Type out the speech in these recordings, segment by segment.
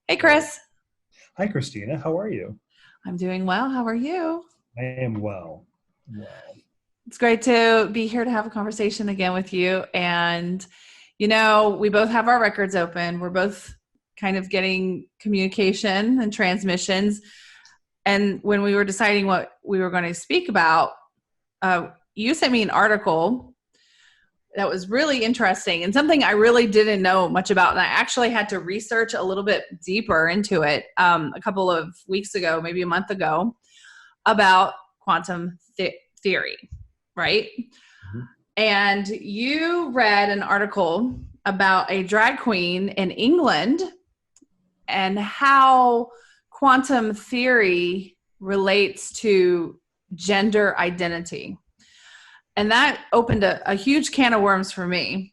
Hey, Chris. Hi, Christina. How are you? I'm doing well. How are you? I am well. Well, It's great to be here to have a conversation again with you. And, we both have our records open. We're both kind of getting communication and transmissions. And when we were deciding what we were going to speak about, you sent me an article that was really interesting and something I really didn't know much about. And I actually had to research a little bit deeper into it a couple of weeks ago, maybe a month ago, about quantum theory, right? mm-hmm. And you read an article about a drag queen in England and how quantum theory relates to gender identity. And that opened a huge can of worms for me.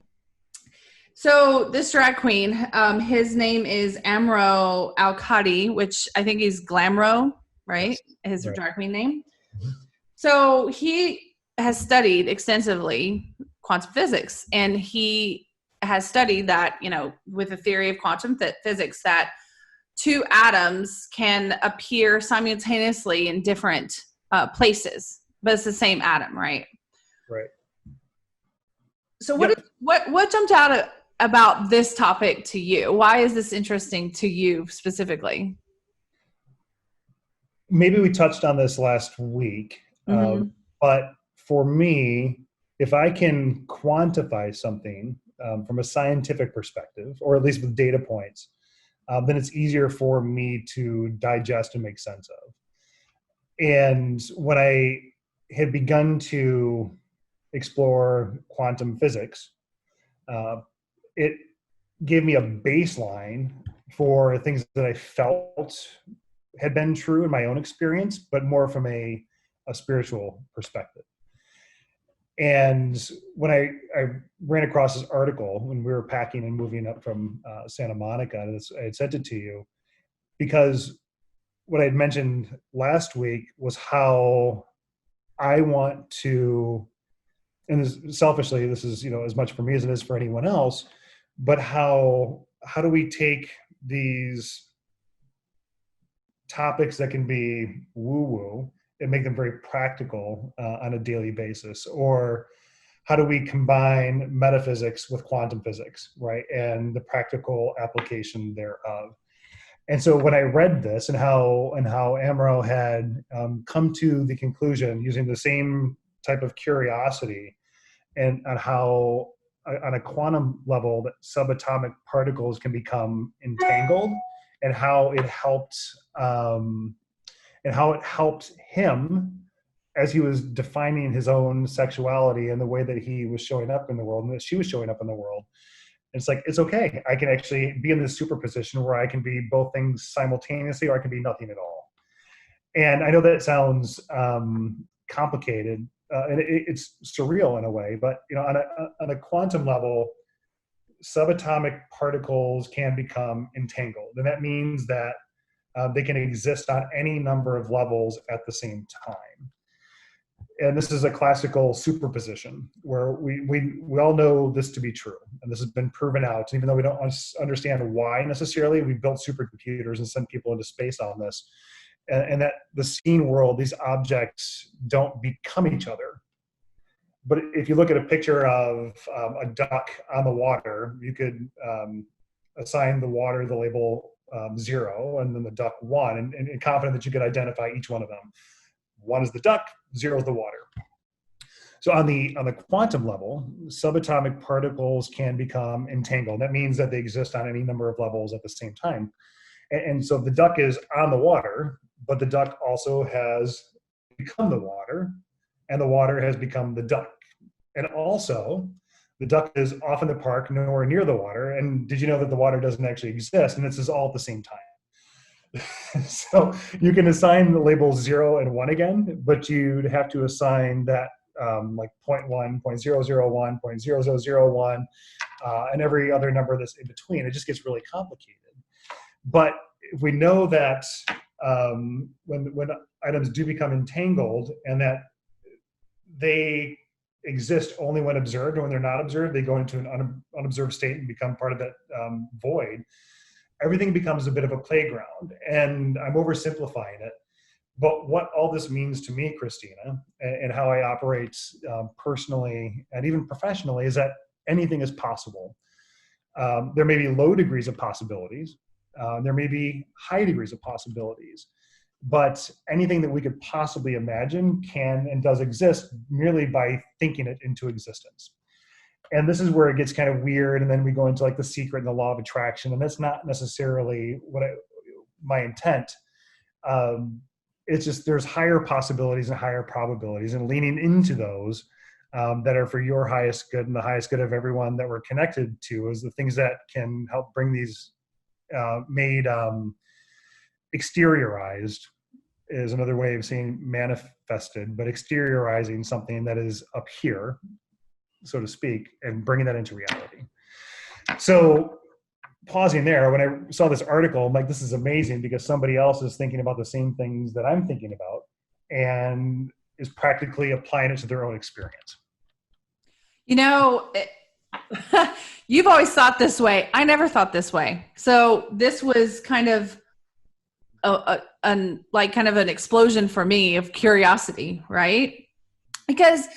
So this drag queen, his name is Amro Al-Khadi, which I think is Glamro, right? His drag queen name. Mm-hmm. So he has studied extensively quantum physics, and he has studied that, with the theory of quantum physics, that two atoms can appear simultaneously in different places, but it's the same atom, right? Right. So what jumped out about this topic to you? Why is this interesting to you specifically? Maybe we touched on this last week, but for me, if I can quantify something from a scientific perspective, or at least with data points, then it's easier for me to digest and make sense of. And when I had begun to explore quantum physics, it gave me a baseline for things that I felt had been true in my own experience, but more from a spiritual perspective. And when I ran across this article when we were packing and moving up from Santa Monica, I had sent it to you because what I had mentioned last week was how I want to, and selfishly, this is, as much for me as it is for anyone else, but how do we take these topics that can be woo-woo and make them very practical on a daily basis? Or how do we combine metaphysics with quantum physics, right? And the practical application thereof. And so when I read this and how Amro had come to the conclusion using the same type of curiosity and on how on a quantum level that subatomic particles can become entangled, and how it helped him as he was defining his own sexuality and the way that he was showing up in the world and that she was showing up in the world. It's like, it's okay. I can actually be in this superposition where I can be both things simultaneously, or I can be nothing at all. And I know that sounds complicated, and it's surreal in a way, but on a quantum level, subatomic particles can become entangled, and that means that they can exist on any number of levels at the same time. And this is a classical superposition where we all know this to be true, and this has been proven out. Even though we don't understand why necessarily, we built supercomputers and sent people into space on this, and that the seen world, these objects don't become each other. But if you look at a picture of a duck on the water, you could assign the water the label 0, and then the duck 1, and confident that you could identify each one of them. 1 is the duck, 0 is the water. So on the quantum level, subatomic particles can become entangled. That means that they exist on any number of levels at the same time. And so the duck is on the water, but the duck also has become the water, and the water has become the duck. And also, the duck is off in the park, nowhere near the water. And did you know that the water doesn't actually exist? And this is all at the same time. So you can assign the labels 0 and 1 again, but you'd have to assign that like 0.1, 0.001, 0.0001, and every other number that's in between. It just gets really complicated. But if we know that when items do become entangled, and that they exist only when observed, and when they're not observed, they go into an unobserved state and become part of that void, everything becomes a bit of a playground. And I'm oversimplifying it. But what all this means to me, Christina, and how I operate personally and even professionally is that anything is possible. There may be low degrees of possibilities. There may be high degrees of possibilities. But anything that we could possibly imagine can and does exist merely by thinking it into existence. And this is where it gets kind of weird. And then we go into like the secret and the law of attraction. And that's not necessarily my intent. It's just there's higher possibilities and higher probabilities, and leaning into those that are for your highest good and the highest good of everyone that we're connected to is the things that can help bring these made exteriorized is another way of saying manifested, but exteriorizing something that is up here, so to speak, and bringing that into reality. So pausing there, when I saw this article, I'm like, this is amazing because somebody else is thinking about the same things that I'm thinking about and is practically applying it to their own experience. You know, you've always thought this way. I never thought this way. So this was kind of kind of an explosion for me of curiosity, right? Because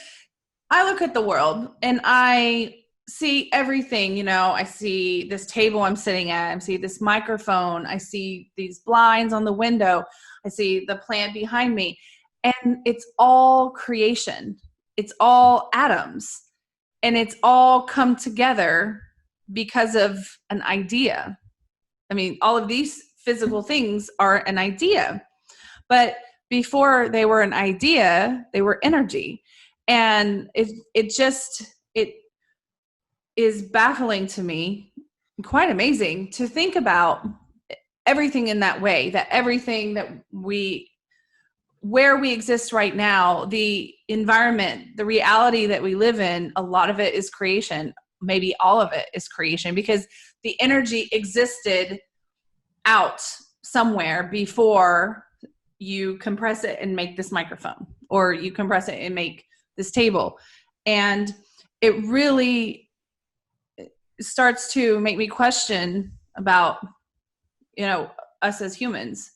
I look at the world and I see everything, you know, I see this table I'm sitting at, I see this microphone, I see these blinds on the window, I see the plant behind me, and it's all creation. It's all atoms, and it's all come together because of an idea. I mean, all of these physical things are an idea, but before they were an idea, they were energy. And it is baffling to me, quite amazing to think about everything in that way, that everything that where we exist right now, the environment, the reality that we live in, a lot of it is creation. Maybe all of it is creation because the energy existed out somewhere before you compress it and make this microphone, or you compress it and make this table. And it really starts to make me question about, you know, us as humans.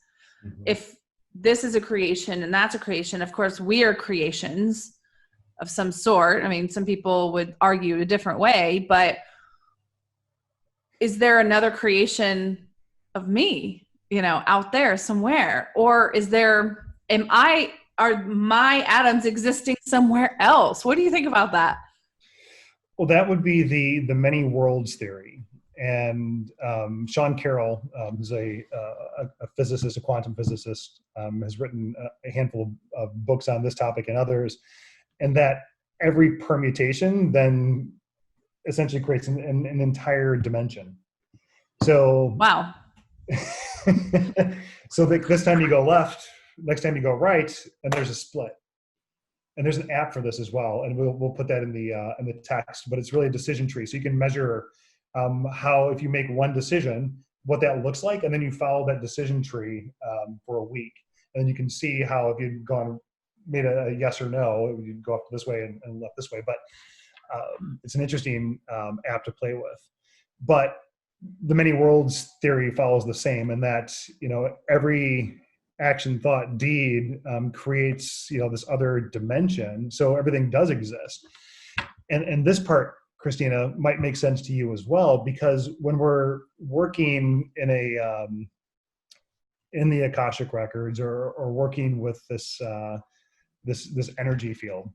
Mm-hmm. If this is a creation and that's a creation, of course we are creations of some sort. I mean, some people would argue a different way, but is there another creation of me, you know, out there somewhere? Or are my atoms existing somewhere else? What do you think about that? Well, that would be the many worlds theory. And Sean Carroll, who's a physicist, a quantum physicist, has written a handful of books on this topic and others, and that every permutation then essentially creates an entire dimension. So wow. So this time you go left, next time you go right, and there's a split. And there's an app for this as well, and we'll put that in the text. But it's really a decision tree, so you can measure how, if you make one decision, what that looks like, and then you follow that decision tree for a week, and then you can see how, if you'd made a yes or no, you'd go up this way and left this way. But it's an interesting app to play with. But the many worlds theory follows the same, and that, you know, every action, thought, deed creates, you know, this other dimension. So everything does exist. And this part, Christina, might make sense to you as well, because when we're working in the Akashic records or working with this energy field,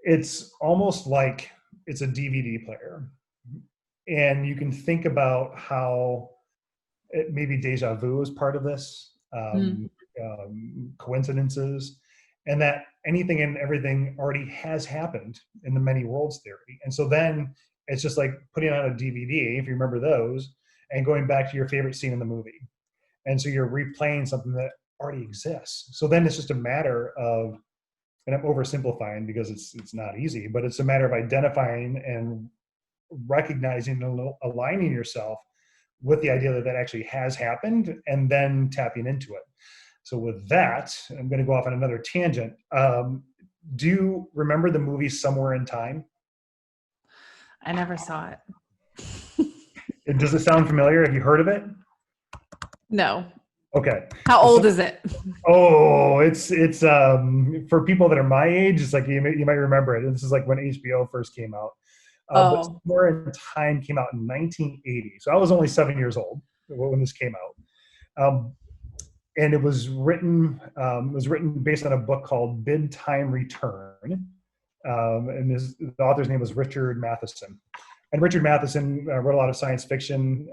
it's almost like it's a DVD player. And you can think about how it maybe deja vu is part of this, coincidences, and that anything and everything already has happened in the many worlds theory. And so then it's just like putting on a DVD, if you remember those, and going back to your favorite scene in the movie. And so you're replaying something that already exists. So then it's just a matter of, and I'm oversimplifying because it's not easy, but it's a matter of identifying and recognizing and aligning yourself with the idea that actually has happened, and then tapping into it. So with that, I'm going to go off on another tangent. Do you remember the movie Somewhere in Time? I never saw it. Does it sound familiar? Have you heard of it? No. Okay. How old is it? Oh, it's for people that are my age, it's like you might remember it. This is like when HBO first came out. But Oh. Somewhere in Time came out in 1980. So I was only 7 years old when this came out. And it was written based on a book called Bid Time Return. And the author's name was Richard Matheson. And Richard Matheson wrote a lot of science fiction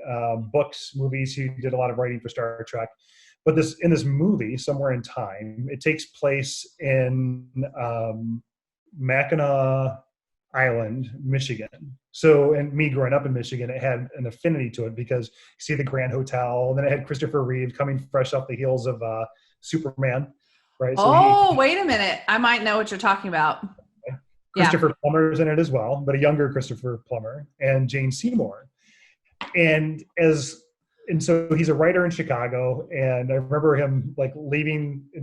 books, movies. He did a lot of writing for Star Trek. But in this movie, Somewhere in Time, it takes place in Mackinac Island, Michigan. So, and me growing up in Michigan, it had an affinity to it because you see the Grand Hotel, and then it had Christopher Reeve coming fresh off the heels of Superman, right? So wait a minute. I might know what you're talking about. Christopher Plummer's in it as well, but a younger Christopher Plummer, and Jane Seymour. And so he's a writer in Chicago, and I remember him like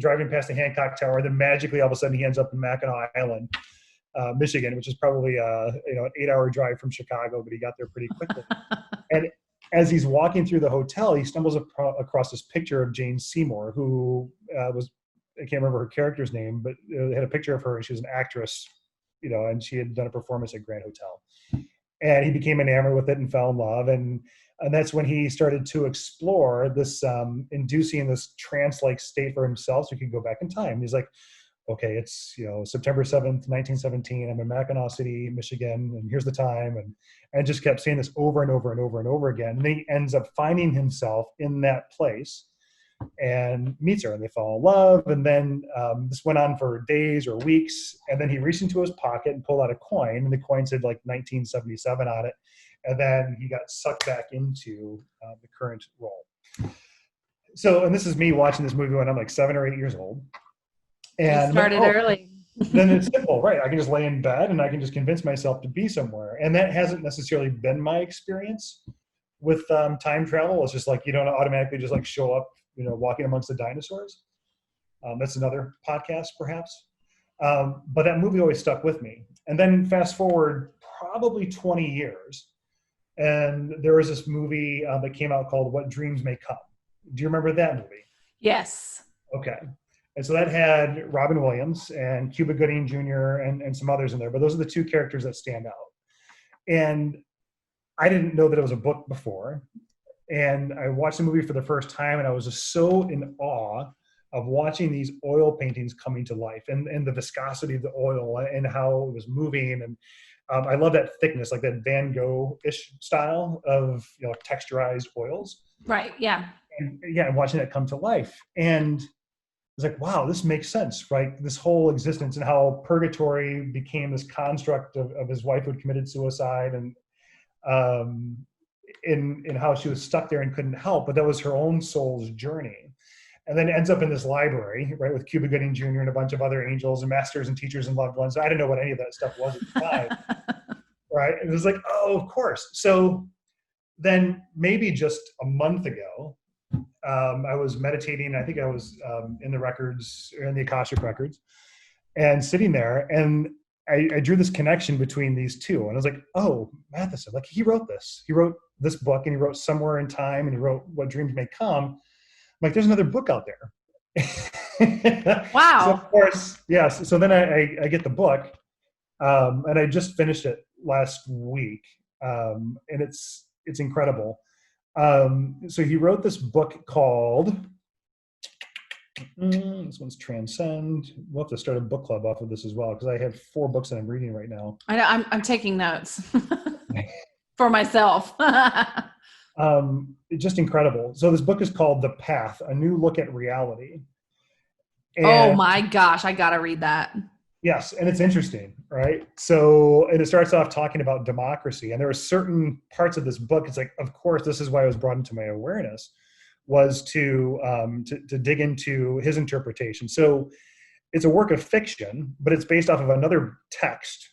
driving past the Hancock Tower, then magically all of a sudden he ends up in Mackinac Island, Michigan, which is probably an 8-hour drive from Chicago, but he got there pretty quickly. And as he's walking through the hotel, he stumbles across this picture of Jane Seymour, who I can't remember her character's name, but they had a picture of her, and she was an actress, and she had done a performance at Grand Hotel. And he became enamored with it and fell in love. And that's when he started to explore this, inducing this trance-like state for himself so he could go back in time. He's like, okay, it's September 7th, 1917. I'm in Mackinac City, Michigan, and here's the time. And just kept saying this over and over and over and over again. And then he ends up finding himself in that place and meets her, and they fall in love. And then this went on for days or weeks. And then he reached into his pocket and pulled out a coin, and the coin said like 1977 on it. And then he got sucked back into the current role. So, and this is me watching this movie when I'm like 7 or 8 years old. And you started early. Then it's simple, right? I can just lay in bed and I can just convince myself to be somewhere. And that hasn't necessarily been my experience with time travel. It's just like you don't automatically just like show up, walking amongst the dinosaurs. That's another podcast, perhaps. But that movie always stuck with me. And then fast forward probably 20 years, and there was this movie that came out called What Dreams May Come. Do you remember that movie? Yes. Okay. And so that had Robin Williams and Cuba Gooding Jr. and some others in there, but those are the two characters that stand out. And I didn't know that it was a book before. And I watched the movie for the first time, and I was just so in awe of watching these oil paintings coming to life and the viscosity of the oil and how it was moving. And I love that thickness, like that Van Gogh-ish style of texturized oils. Right, yeah. And watching that come to life. And it's like, wow, this makes sense, right? This whole existence and how purgatory became this construct of his wife who had committed suicide, and in how she was stuck there and couldn't help, but that was her own soul's journey. And then it ends up in this library, right, with Cuba Gooding Jr. and a bunch of other angels and masters and teachers and loved ones. I didn't know what any of that stuff was at the time, right? And it was like, oh, of course. So then maybe just a month ago, I was meditating. I think I was in the Akashic records, and sitting there, and I drew this connection between these two. And I was like, oh, Matheson, like he wrote this. He wrote this book, and he wrote Somewhere in Time, and he wrote What Dreams May Come. I'm like, there's another book out there. Wow. So of course, yes. So then I get the book, and I just finished it last week, and it's incredible. So he wrote this book called, this one's Transcend. We'll have to start a book club off of this as well, because I have 4 books that I'm reading right now. I know, I'm taking notes for myself. Just incredible. So this book is called The Path, A New Look at Reality. And oh my gosh, I gotta read that. Yes, and it's interesting, right? So, and it starts off talking about democracy, and there are certain parts of this book. It's like, of course, this is why it was brought into my awareness, was to dig into his interpretation. So, it's a work of fiction, but it's based off of another text.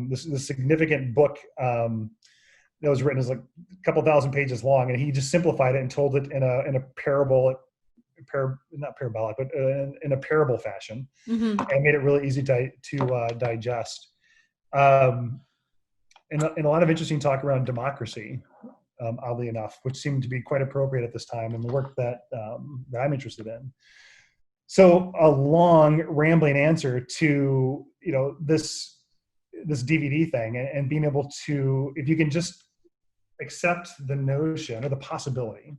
This significant book that was written is like a couple thousand pages long, and he just simplified it and told it in a parable. Not parabolic, but in a parable fashion, and made it really easy to digest. And a lot of interesting talk around democracy. oddly enough, which seemed to be quite appropriate at this time in the work that I'm interested in. So a long rambling answer to, this DVD thing, and being able to, if you can just accept the notion or the possibility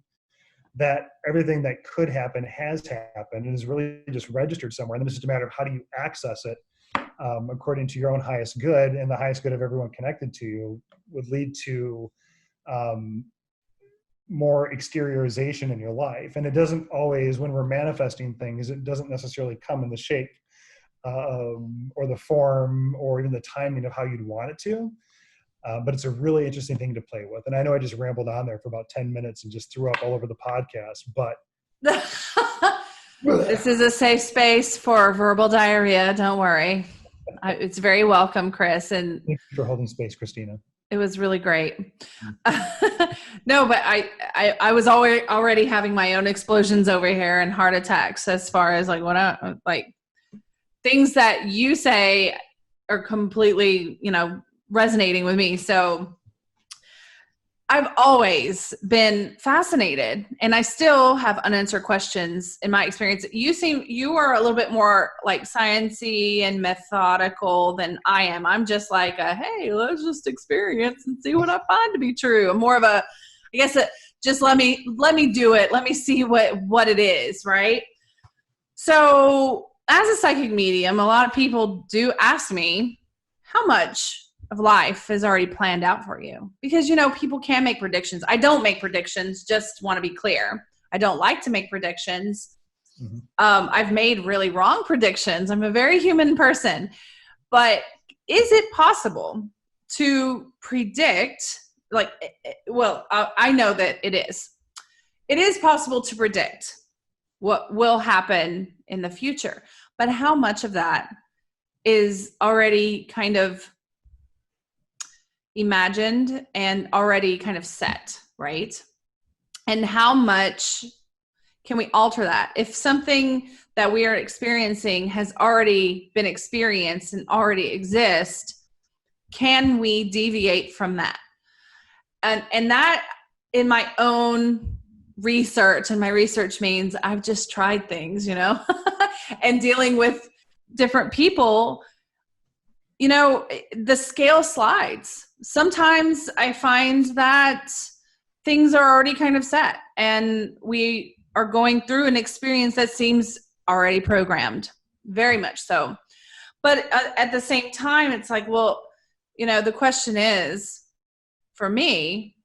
that everything that could happen has happened and is really just registered somewhere, and then it's just a matter of how do you access it according to your own highest good, and the highest good of everyone connected to you would lead to more exteriorization in your life. And it doesn't always, when we're manifesting things, it doesn't necessarily come in the shape or the form or even the timing of how you'd want it to. But it's a really interesting thing to play with. And I know I just rambled on there for about 10 minutes and just threw up all over the podcast, but this is a safe space for verbal diarrhea. Don't worry. It's very welcome, Chris. And thank you for holding space, Christina. It was really great. No, but I was already having my own explosions over here and heart attacks as far as things that you say are completely, resonating with me. So I've always been fascinated, and I still have unanswered questions in my experience. You are a little bit more like sciencey and methodical than I am. I'm just like, hey, let's just experience and see what I find to be true. I'm more of a, I guess, just let me do it. Let me see what it is, right? So as a psychic medium, a lot of people do ask me how much of life is already planned out for you, because people can make predictions. I don't make predictions, just want to be clear. I don't like to make predictions. Mm-hmm. I've made really wrong predictions. I'm a very human person, but is it possible to predict? I know that it is. It is possible to predict what will happen in the future, but how much of that is already kind of imagined and already kind of set, right? And how much can we alter that? If something that we are experiencing has already been experienced and already exists, can we deviate from that? And that, in my own research, and my research means I've just tried things, and dealing with different people, the scale slides. Sometimes I find that things are already kind of set and we are going through an experience that seems already programmed, very much so. But at the same time, it's like, well, the question is, for me,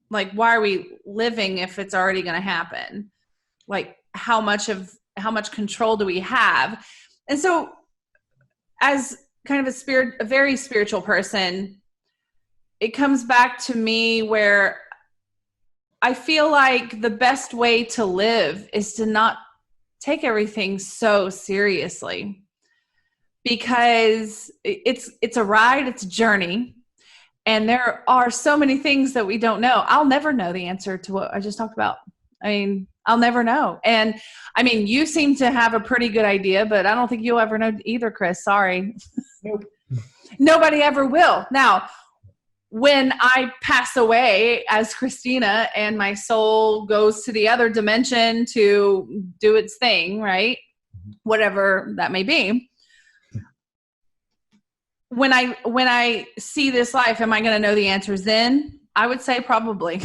like, why are we living if it's already going to happen? Like, how much control do we have? And so as kind of a very spiritual person, it comes back to me where I feel like the best way to live is to not take everything so seriously, because it's a ride, it's a journey, and there are so many things that we don't know. I'll never know the answer to what I just talked about. I'll never know. And you seem to have a pretty good idea, but I don't think you'll ever know either, Chris. Sorry. Nope. Nobody ever will. Now, when I pass away as Christina and my soul goes to the other dimension to do its thing, right? Whatever that may be. When I see this life, am I going to know the answers then? I would say probably.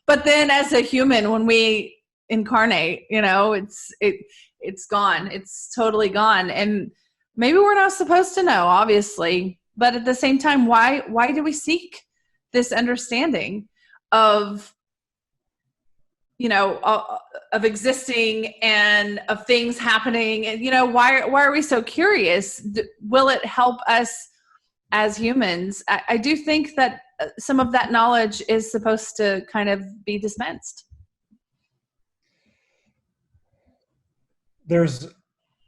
But then as a human, when we incarnate, it's gone. It's totally gone. And maybe we're not supposed to know, obviously. But at the same time, why do we seek this understanding of, of existing and of things happening? And, why are we so curious? Will it help us as humans? I do think that some of that knowledge is supposed to kind of be dispensed. There's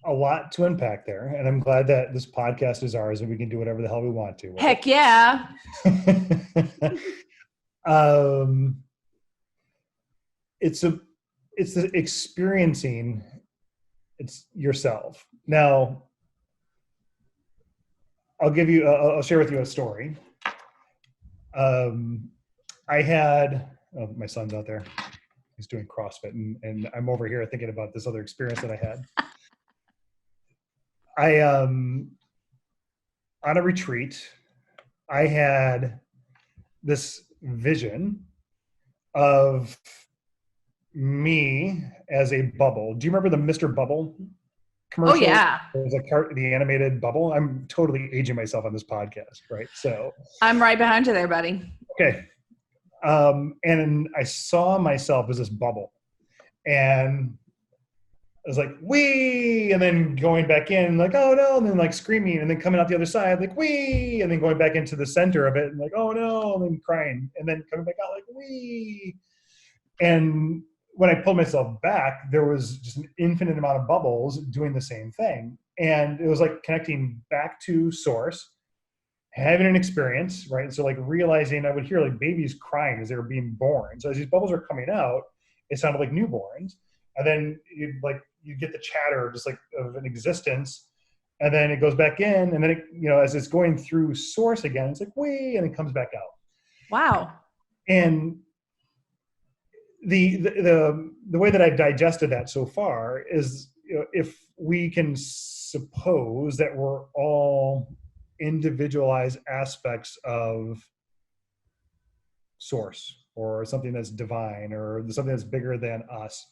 a lot to unpack there, and I'm glad that this podcast is ours and we can do whatever the hell we want to. Heck yeah. It's the experiencing it's yourself. Now, I'll share with you a story. I had, oh, my son's out there. He's doing CrossFit, and I'm over here thinking about this other experience that I had. On a retreat, I had this vision of me as a bubble. Do you remember the Mr. Bubble commercial? Oh yeah. There's the animated bubble. I'm totally aging myself on this podcast, right? So I'm right behind you there, buddy. okay. And I saw myself as this bubble, and I was like, wee, and then going back in, like, oh no, and then like screaming, and then coming out the other side, like, wee, and then going back into the center of it, and like, oh no, and then crying, and then coming back out like, wee. And when I pulled myself back, there was just an infinite amount of bubbles doing the same thing. And it was like connecting back to source, having an experience, right? So like realizing, I would hear like babies crying as they were being born. So as these bubbles are coming out, it sounded like newborns. And then you get the chatter just like of an existence, and then it goes back in, and then it, as it's going through source again, it's like wee, and it comes back out. Wow. And the way that I've digested that so far is, if we can suppose that we're all individualized aspects of source, or something that's divine, or something that's bigger than us,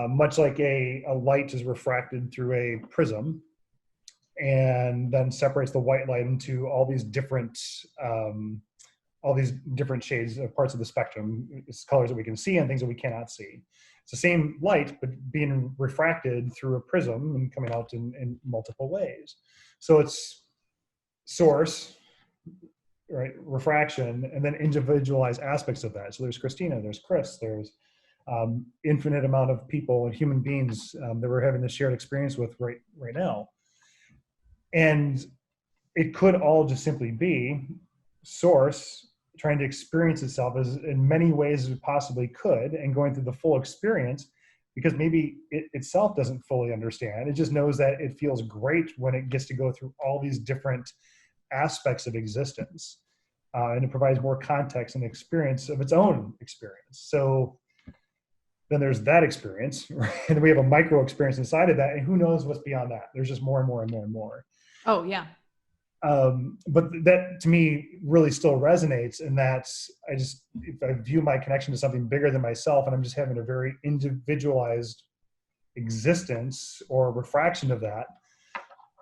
much like a light is refracted through a prism and then separates the white light into all these different shades of parts of the spectrum. It's colors that we can see and things that we cannot see. It's the same light, but being refracted through a prism and coming out in multiple ways. So it's source, right, refraction, and then individualized aspects of that. So there's Christina, there's Chris, there's infinite amount of people and human beings that we're having this shared experience with right now. And it could all just simply be source trying to experience itself as in many ways as it possibly could, and going through the full experience, because maybe it itself doesn't fully understand. It just knows that it feels great when it gets to go through all these different aspects of existence, and it provides more context and experience of its own experience. So then there's that experience, right? And we have a micro experience inside of that, and who knows what's beyond that. There's just more and more and more and more. Oh yeah. But that to me really still resonates, and that's, if I view my connection to something bigger than myself, and I'm just having a very individualized existence or refraction of that,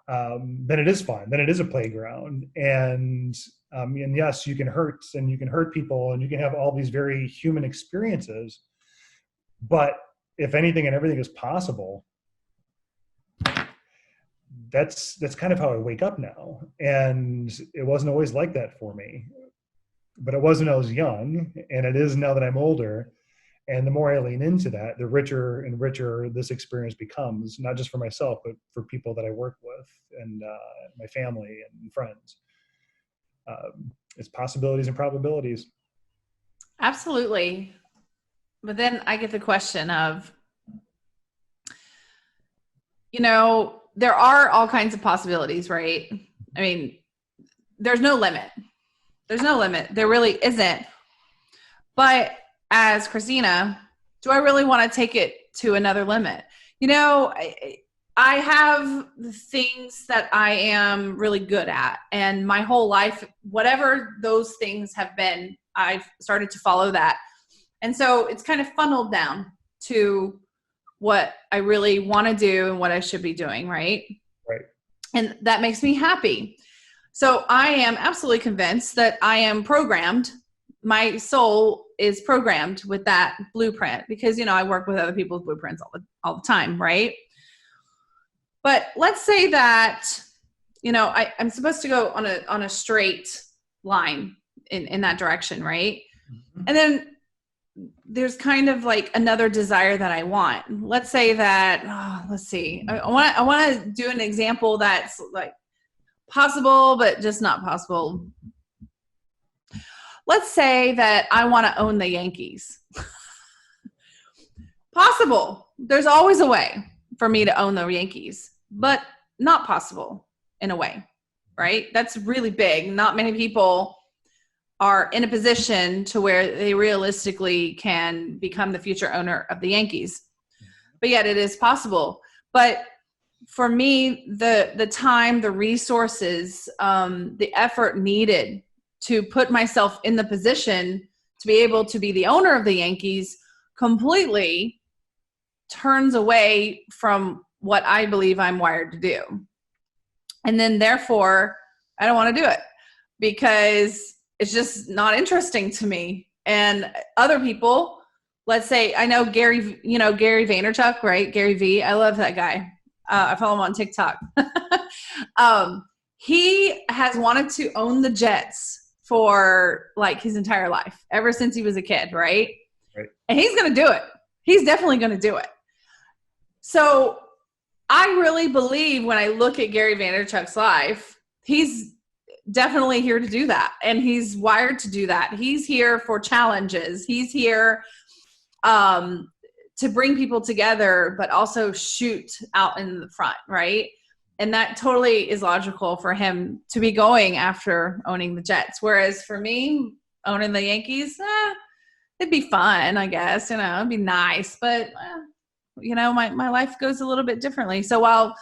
then it is fun. Then it is a playground. And yes, you can hurt, and you can hurt people, and you can have all these very human experiences. But if anything and everything is possible, that's kind of how I wake up now. And it wasn't always like that for me, but it was when I was young, and it is now that I'm older. And the more I lean into that, the richer and richer this experience becomes, not just for myself, but for people that I work with, and my family and friends. It's possibilities and probabilities. Absolutely. But then I get the question of, there are all kinds of possibilities, right? I mean, there's no limit. There's no limit. There really isn't. But as Christina, do I really want to take it to another limit? I have the things that I am really good at, and my whole life, whatever those things have been, I've started to follow that. And so it's kind of funneled down to what I really want to do and what I should be doing, right? Right. And that makes me happy. So I am absolutely convinced that I am programmed. My soul is programmed with that blueprint, because, I work with other people's blueprints all the time, right? But let's say that, I'm supposed to go on a straight line in that direction, right? Mm-hmm. And then there's kind of like another desire that I want. Let's say that, let's see. I want to do an example that's like possible, but just not possible. Let's say that I want to own the Yankees. Possible. There's always a way for me to own the Yankees, but not possible in a way, right? That's really big. Not many people are in a position to where they realistically can become the future owner of the Yankees. But yet it is possible. But for me, the time, the resources, the effort needed to put myself in the position to be able to be the owner of the Yankees completely turns away from what I believe I'm wired to do. And then therefore, I don't want to do it because it's just not interesting to me. And other people, let's say, I know Gary Vaynerchuk, right? Gary V. I love that guy. I follow him on TikTok. He has wanted to own the Jets for like his entire life, ever since he was a kid, right? And he's going to do it. He's definitely going to do it. So I really believe when I look at Gary Vaynerchuk's life, he's definitely here to do that. And he's wired to do that. He's here for challenges. He's here to bring people together, but also shoot out in the front, right? And that totally is logical for him to be going after owning the Jets. Whereas for me, owning the Yankees, it'd be fun, I guess. It'd be nice. But, my life goes a little bit differently. So while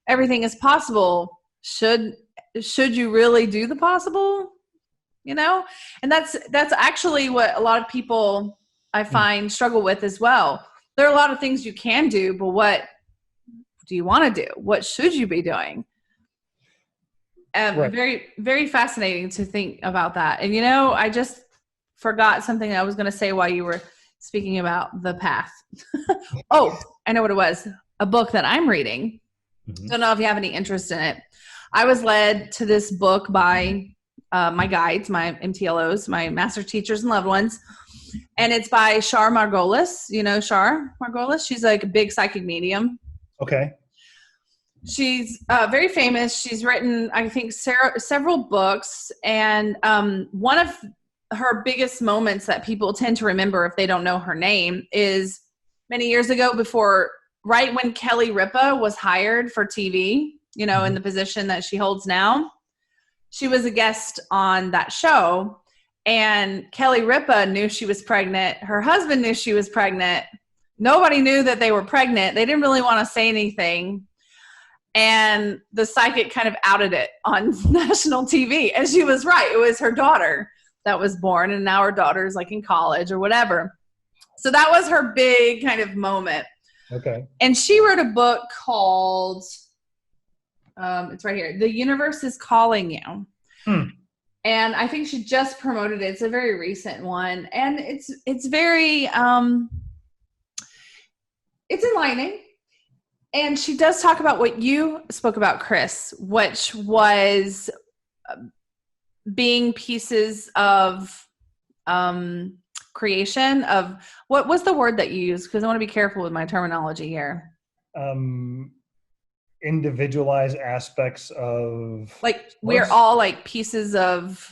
everything is possible, should you really do the possible? And that's actually what a lot of people I find struggle with as well. There are a lot of things you can do, but what do you want to do? What should you be doing? Right. Very, very fascinating to think about that. And, I just forgot something I was going to say while you were speaking about the path. Oh, I know what it was. A book that I'm reading. Mm-hmm. Don't know if you have any interest in it. I was led to this book by my guides, my MTLOs, my master teachers and loved ones. And it's by Shar Margolis. You know Shar Margolis? She's like a big psychic medium. Okay. She's very famous. She's written, I think, several books. And one of her biggest moments that people tend to remember if they don't know her name is many years ago right when Kelly Ripa was hired for TV, in the position that she holds now. She was a guest on that show. And Kelly Ripa knew she was pregnant. Her husband knew she was pregnant. Nobody knew that they were pregnant. They didn't really want to say anything. And the psychic kind of outed it on national TV. And she was right. It was her daughter that was born. And now her daughter's like in college or whatever. So that was her big kind of moment. Okay. And she wrote a book called, it's right here, The Universe is Calling You. And I think she just promoted it. It's a very recent one. And it's very, it's enlightening. And she does talk about what you spoke about, Chris, which was being pieces of creation of, what was the word that you used? Because I want to be careful with my terminology here. Individualized aspects of, like, we're all like pieces of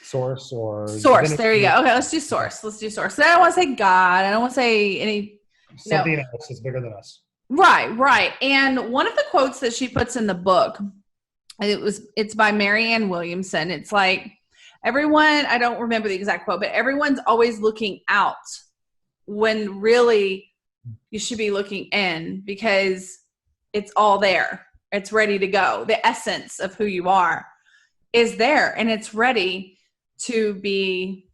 source. Divinity. There you go. Okay, let's do source. I don't want to say God. I don't want to say any something else is bigger than us. Right. And one of the quotes that she puts in the book, it's by Marianne Williamson. It's like, everyone, I don't remember the exact quote, but everyone's always looking out when really you should be looking in, because it's all there. It's ready to go. The essence of who you are is there, and it's ready to be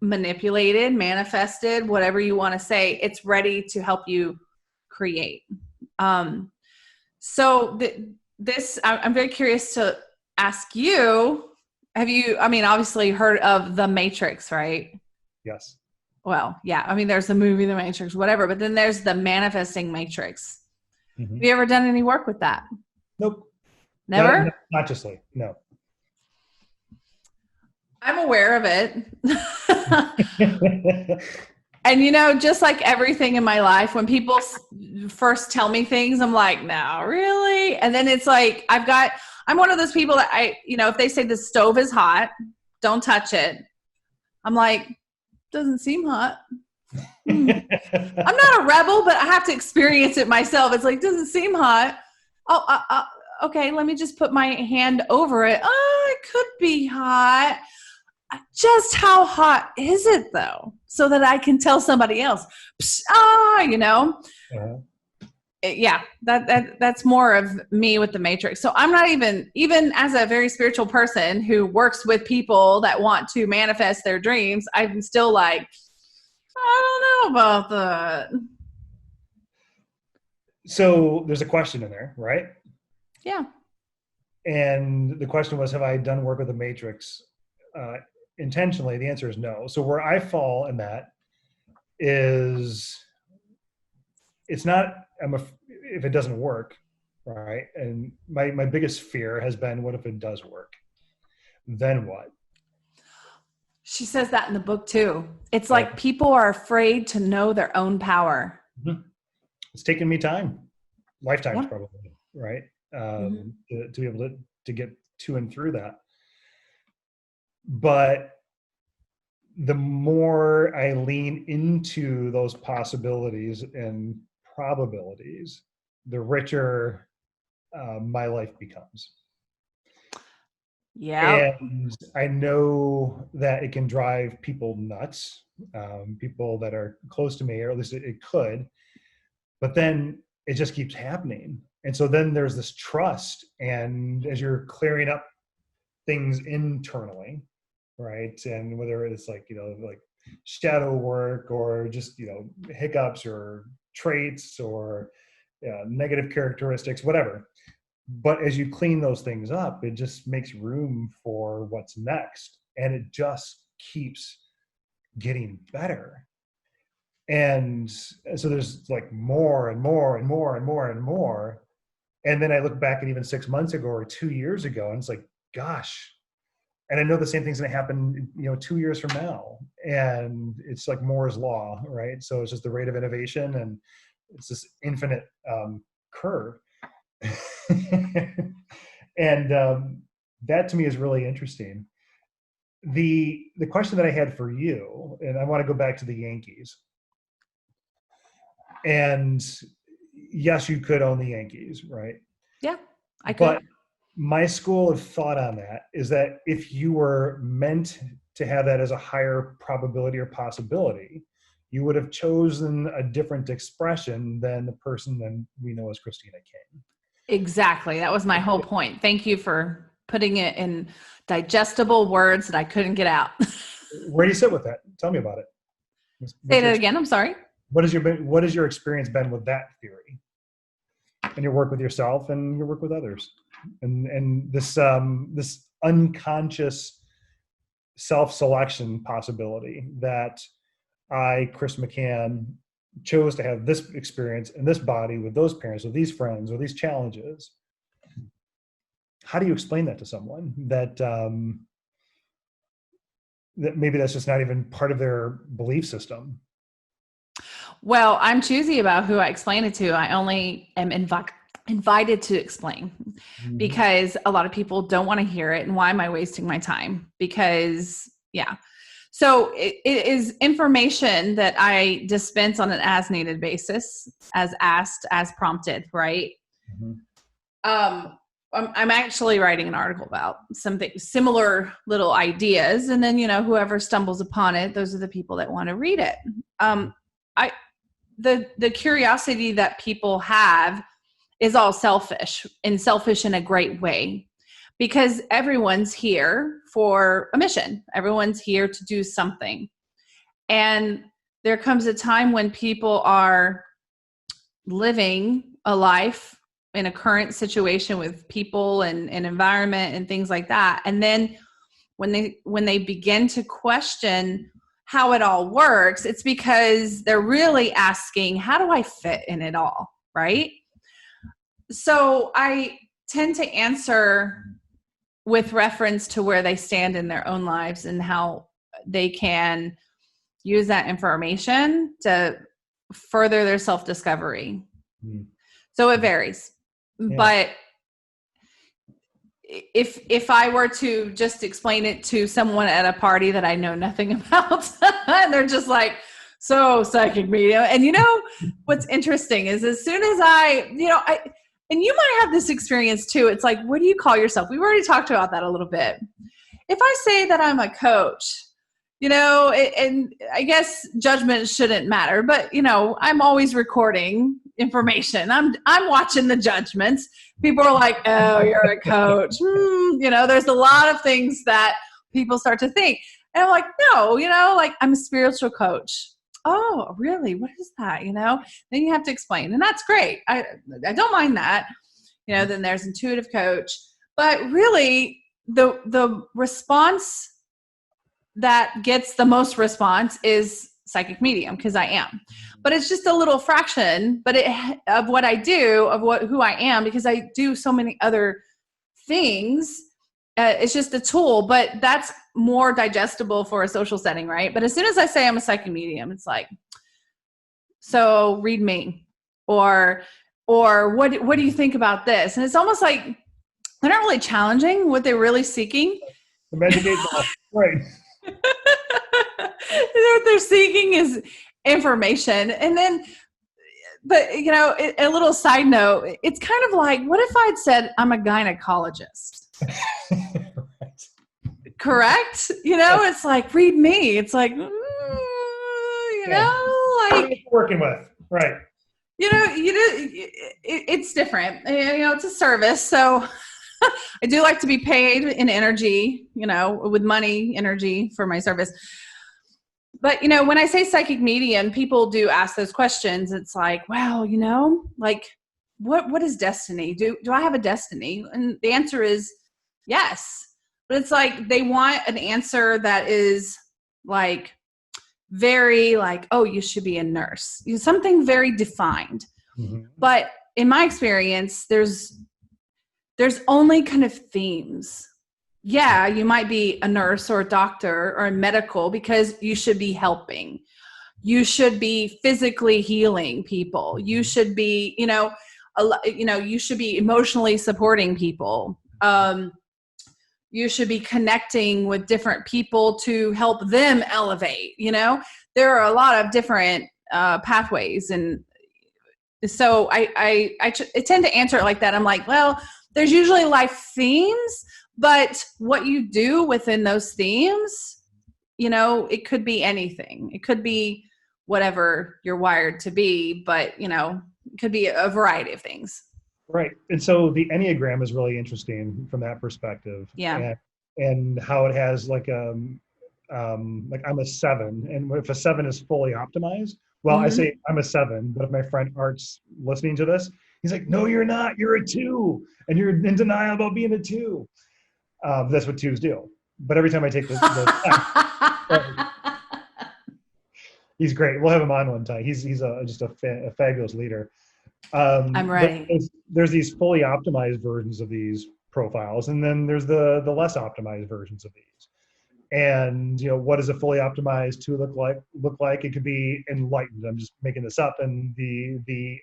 manipulated, manifested, whatever you want to say. It's ready to help you create. So I'm very curious to ask you, have you, obviously heard of The Matrix, right? Yes. Well, yeah. There's the movie, The Matrix, whatever, but then there's the manifesting matrix. Mm-hmm. Have you ever done any work with that? Nope. Never? Not consciously, no. I'm aware of it. And, just like everything in my life, when people first tell me things, I'm like, no, really? And then it's like, I'm one of those people that if they say the stove is hot, don't touch it. I'm like, doesn't seem hot. I'm not a rebel, but I have to experience it myself. It's like, doesn't seem hot. okay, let me just put my hand over it. Oh, it could be hot. Just how hot is it though? So that I can tell somebody else, Uh-huh. Yeah, that's more of me with the matrix. So I'm not even as a very spiritual person who works with people that want to manifest their dreams, I'm still like, I don't know about that. So there's a question in there, right? Yeah. And the question was, have I done work with the matrix intentionally? The answer is no. So where I fall in that is, it's not, if it doesn't work, right? And my biggest fear has been, what if it does work? Then what? She says that in the book too. It's like people are afraid to know their own power. Mm-hmm. It's taken me time, lifetimes probably, right? To be able to get to and through that. But the more I lean into those possibilities and probabilities, the richer my life becomes. Yeah. And I know that it can drive people nuts, people that are close to me, or at least it could, but then it just keeps happening. And so then there's this trust, and as you're clearing up things internally, right? And whether it's like shadow work, or just, hiccups or traits, or negative characteristics, whatever. But as you clean those things up, it just makes room for what's next. And it just keeps getting better. And so there's like more and more and more and more and more. And then I look back at even 6 months ago or 2 years ago, and it's like, gosh. And I know the same thing's going to happen, 2 years from now. And it's like Moore's law, right? So it's just the rate of innovation, and it's this infinite curve. And that to me is really interesting. The question that I had for you, and I want to go back to the Yankees. And yes, you could own the Yankees, right? Yeah, I could. But my school of thought on that is that if you were meant to have that as a higher probability or possibility, you would have chosen a different expression than the person that we know as Christina King. Exactly. That was my whole point. Thank you for putting it in digestible words that I couldn't get out. Where do you sit with that? Tell me about it. Say that again. I'm sorry. What has your experience been with that theory, and your work with yourself and your work with others, and this unconscious self-selection possibility that I, Chris McCann, chose to have this experience in this body with those parents, with these friends, or these challenges? How do you explain that to someone that that maybe that's just not even part of their belief system? Well, I'm choosy about who I explain it to. I only am invited to explain, because a lot of people don't want to hear it. And why am I wasting my time? Because, so it is information that I dispense on an as needed basis, as asked, as prompted, right? I'm actually writing an article about something similar, little ideas. And then, whoever stumbles upon it, those are the people that want to read it. The curiosity that people have is all selfish in a great way, because everyone's here for a mission. Everyone's here to do something. And there comes a time when people are living a life in a current situation with people and environment and things like that. And then when they begin to question how it all works, it's because they're really asking, how do I fit in it all? Right? So I tend to answer with reference to where they stand in their own lives and how they can use that information to further their self-discovery. So it varies. But if I were to just explain it to someone at a party that I know nothing about, and they're just like, so psychic medium. And what's interesting is, as soon as and you might have this experience too. It's like, what do you call yourself? We've already talked about that a little bit. If I say that I'm a coach, and I guess judgment shouldn't matter, but I'm always recording information. I'm watching the judgments. People are like, oh, you're a coach. There's a lot of things that people start to think. And I'm like, no, like I'm a spiritual coach. Oh, really? What is that? Then you have to explain. And that's great. I don't mind that. Then there's intuitive coach. But really, the response that gets the most response is psychic medium, because I am. But it's just a little fraction of what I do, of who I am, because I do so many other things. It's just a tool, but that's more digestible for a social setting, right? But as soon as I say I'm a psychic medium, it's like, so read me, or what do you think about this? And it's almost like they're not really challenging what they're really seeking. The medication, right? What they're seeking is information. And then, but a little side note, it's kind of like, what if I'd said I'm a gynecologist? Right. Correct? It's like, read me. It's like, like working with, right? It's different. It's a service. So I do like to be paid in energy, with money, energy for my service. But, when I say psychic medium, people do ask those questions. It's like, well, like what is destiny? Do I have a destiny? And the answer is yes. But it's like they want an answer that is like very like, oh, you should be a nurse. Something very defined. Mm-hmm. But in my experience, there's only kind of themes. Yeah, you might be a nurse or a doctor or a medical because you should be helping. You should be physically healing people. You should be, you should be emotionally supporting people. You should be connecting with different people to help them elevate. There are a lot of different pathways. And so I tend to answer it like that. I'm like, well, there's usually life themes, but what you do within those themes, it could be anything. It could be whatever you're wired to be, but, it could be a variety of things. Right. And so the Enneagram is really interesting from that perspective. Yeah. And how it has like I'm a 7, and if a 7 is fully optimized, well, mm-hmm. I say I'm a 7, but if my friend Art's listening to this, he's like, no, you're not. You're a 2, and you're in denial about being a 2. That's what 2s do. But every time I take this he's great. We'll have him on one time. He's just a fabulous leader. I'm ready. There's these fully optimized versions of these profiles, and then there's the less optimized versions of these. And what does a fully optimized 2 look like? It could be enlightened. I'm just making this up. And the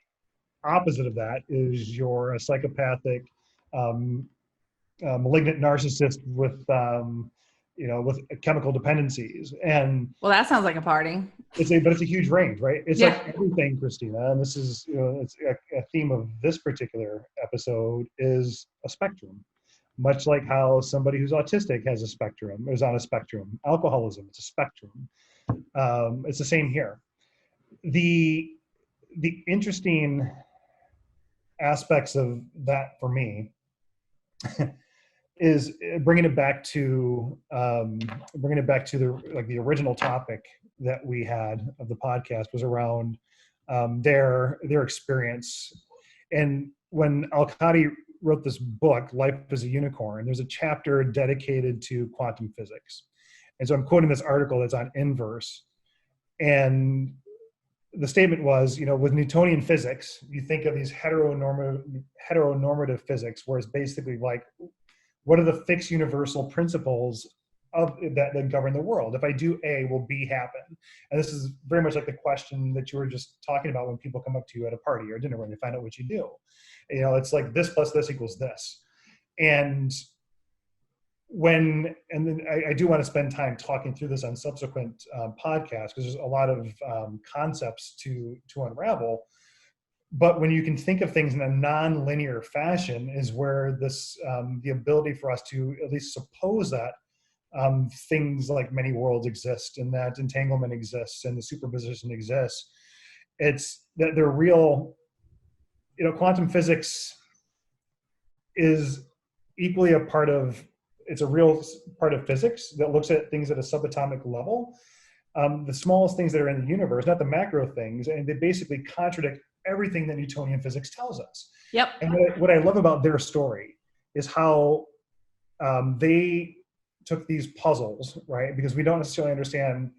opposite of that is you're a psychopathic, malignant narcissist with chemical dependencies. And well, that sounds like a party. But it's a huge range, right? It's like everything, Christina, and this is it's a theme of this particular episode is a spectrum. Much like how somebody who's autistic has a spectrum, is on a spectrum. Alcoholism, it's a spectrum. It's the same here. The interesting aspects of that for me is bringing it back to the original topic that we had of the podcast was around their experience. And when Al-Qadi wrote this book, Life is a Unicorn, there's a chapter dedicated to quantum physics. And so I'm quoting this article that's on Inverse. And the statement was, with Newtonian physics, you think of these heteronormative physics, where it's basically like, what are the fixed universal principles of that govern the world? If I do A, will B happen? And this is very much like the question that you were just talking about when people come up to you at a party or dinner when you find out what you do. It's like this plus this equals this. And then I do want to spend time talking through this on subsequent podcasts, because there's a lot of concepts to unravel. But when you can think of things in a non-linear fashion is where this, the ability for us to at least suppose that things like many worlds exist and that entanglement exists and the superposition exists. It's that they're real. Quantum physics is equally a part of, it's a real part of physics that looks at things at a subatomic level. The smallest things that are in the universe, not the macro things, and they basically contradict everything that Newtonian physics tells us. Yep. And what I love about their story is how they took these puzzles, right? Because we don't necessarily understand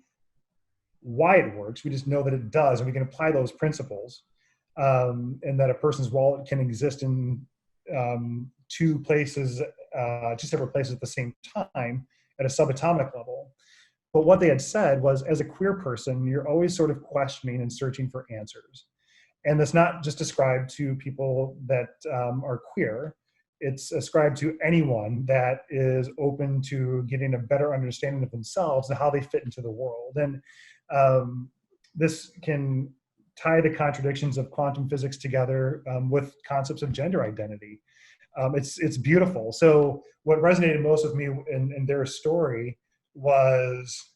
why it works. We just know that it does, and we can apply those principles, and that a person's wallet can exist in two separate places at the same time at a subatomic level. But what they had said was, as a queer person, you're always sort of questioning and searching for answers. And that's not just ascribed to people that are queer. It's ascribed to anyone that is open to getting a better understanding of themselves and how they fit into the world. And this can tie the contradictions of quantum physics together with concepts of gender identity. It's beautiful. So what resonated most with me in their story was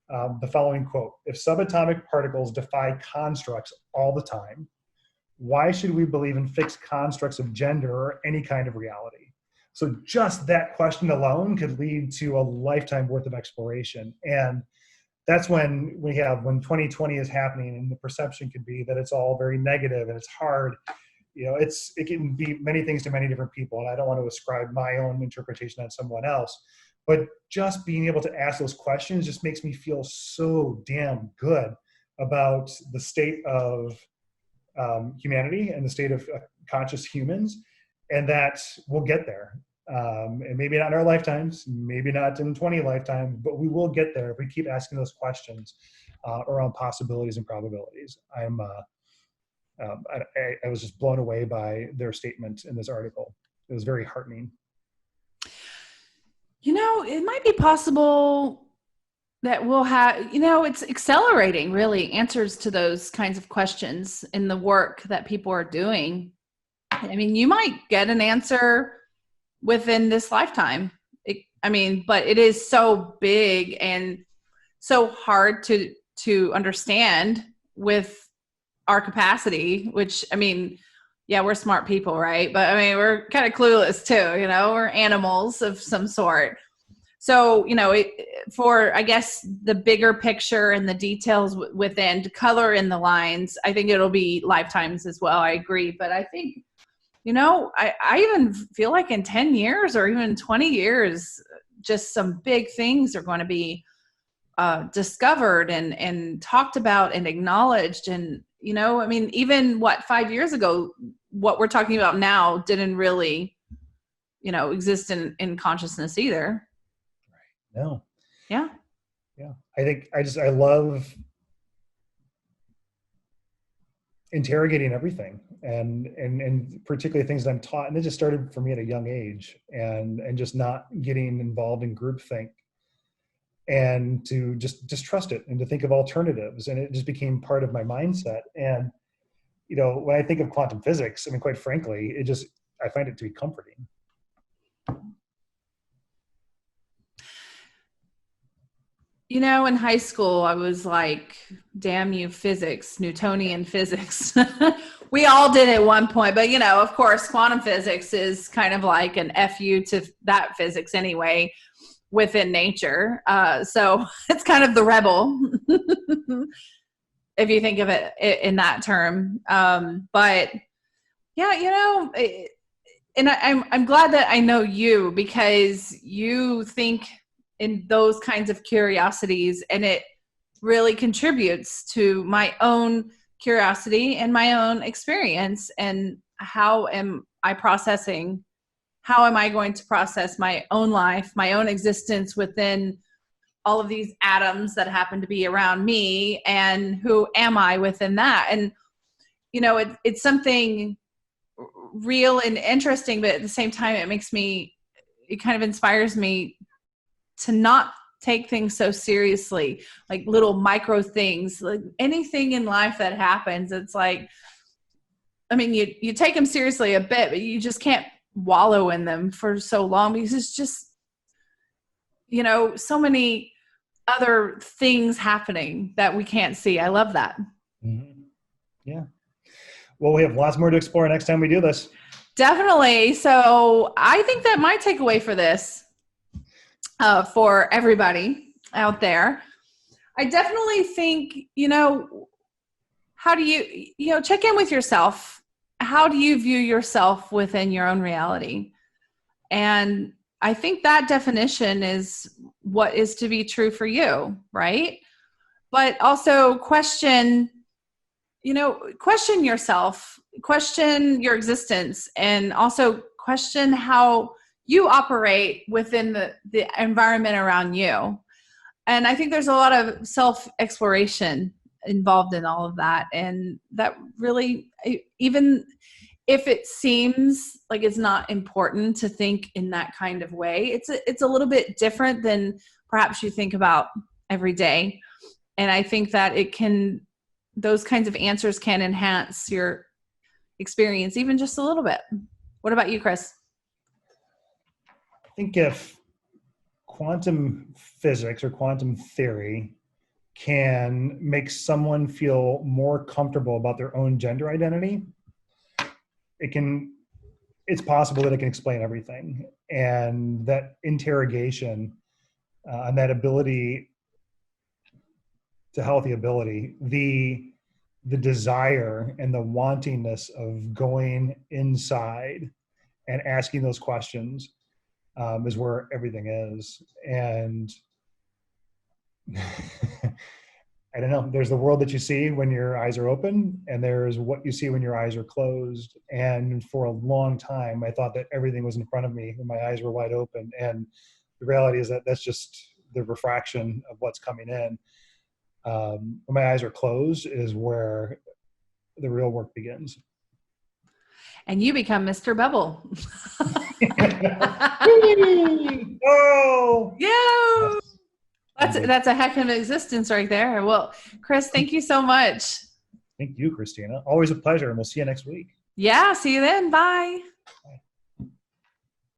the following quote: "If subatomic particles defy constructs all the time, why should we believe in fixed constructs of gender or any kind of reality?" So just that question alone could lead to a lifetime worth of exploration. And that's when 2020 is happening, and the perception could be that it's all very negative and it's hard. It can be many things to many different people, and I don't want to ascribe my own interpretation on someone else. But just being able to ask those questions just makes me feel so damn good about the state of humanity and the state of conscious humans, and that we'll get there. And maybe not in our lifetimes, maybe not in 20 lifetimes, but we will get there if we keep asking those questions around possibilities and probabilities. I was just blown away by their statement in this article. It was very heartening. It might be possible that we'll have, it's accelerating really answers to those kinds of questions in the work that people are doing. I mean, you might get an answer within this lifetime. But it is so big and so hard to understand with our capacity, which, yeah, we're smart people, right? But we're kind of clueless too, we're animals of some sort. So, for, I guess, the bigger picture and the details within, to color in the lines, I think it'll be lifetimes as well. I agree. But I think, I even feel like in 10 years or even 20 years, just some big things are going to be discovered and talked about and acknowledged. And, even 5 years ago, what we're talking about now didn't really, exist in consciousness either. Right. No. Yeah. Yeah. I love interrogating everything and particularly things that I'm taught. And it just started for me at a young age, and just not getting involved in groupthink, and to just trust it and to think of alternatives. And it just became part of my mindset. And, when I think of quantum physics, quite frankly, I find it to be comforting. In high school, I was like, damn you, physics, Newtonian physics. We all did at one point, but of course, quantum physics is kind of like an FU to that physics anyway, within nature. So it's kind of the rebel, if you think of it in that term. But yeah, and I'm glad that I know you, because you think in those kinds of curiosities, and it really contributes to my own curiosity and my own experience. And how am I going to process my own life, my own existence within all of these atoms that happen to be around me, and who am I within that? And, it's something real and interesting, but at the same time, it kind of inspires me to not take things so seriously, like little micro things, like anything in life that happens. It's like, I mean, you take them seriously a bit, but you just can't wallow in them for so long because it's just, so many other things happening that we can't see. I love that. Mm-hmm. Yeah. Well, we have lots more to explore next time we do this. Definitely. So I think that my takeaway for this, for everybody out there, I definitely think, how do you, check in with yourself. How do you view yourself within your own reality? And I think that definition is what is to be true for you, right? But also question yourself, question your existence, and also question how you operate within the environment around you. And I think there's a lot of self-exploration involved in all of that. And that really, even if it seems like it's not important to think in that kind of way, it's a little bit different than perhaps you think about every day. And I think that those kinds of answers can enhance your experience even just a little bit. What about you, Chris? I think if quantum physics or quantum theory can make someone feel more comfortable about their own gender identity, it's possible that it can explain everything. And that interrogation and that ability to healthy ability, the desire and the wantingness of going inside and asking those questions is where everything is. And I don't know, there's the world that you see when your eyes are open, and there's what you see when your eyes are closed. And for a long time, I thought that everything was in front of me when my eyes were wide open. And the reality is that that's just the refraction of what's coming in. When my eyes are closed is where the real work begins. And you become Mr. Bubble. Oh! Yeah. That's a heck of an existence right there. Well, Chris, thank you so much. Thank you, Christina. Always a pleasure, and we'll see you next week. Yeah, see you then. Bye. Bye.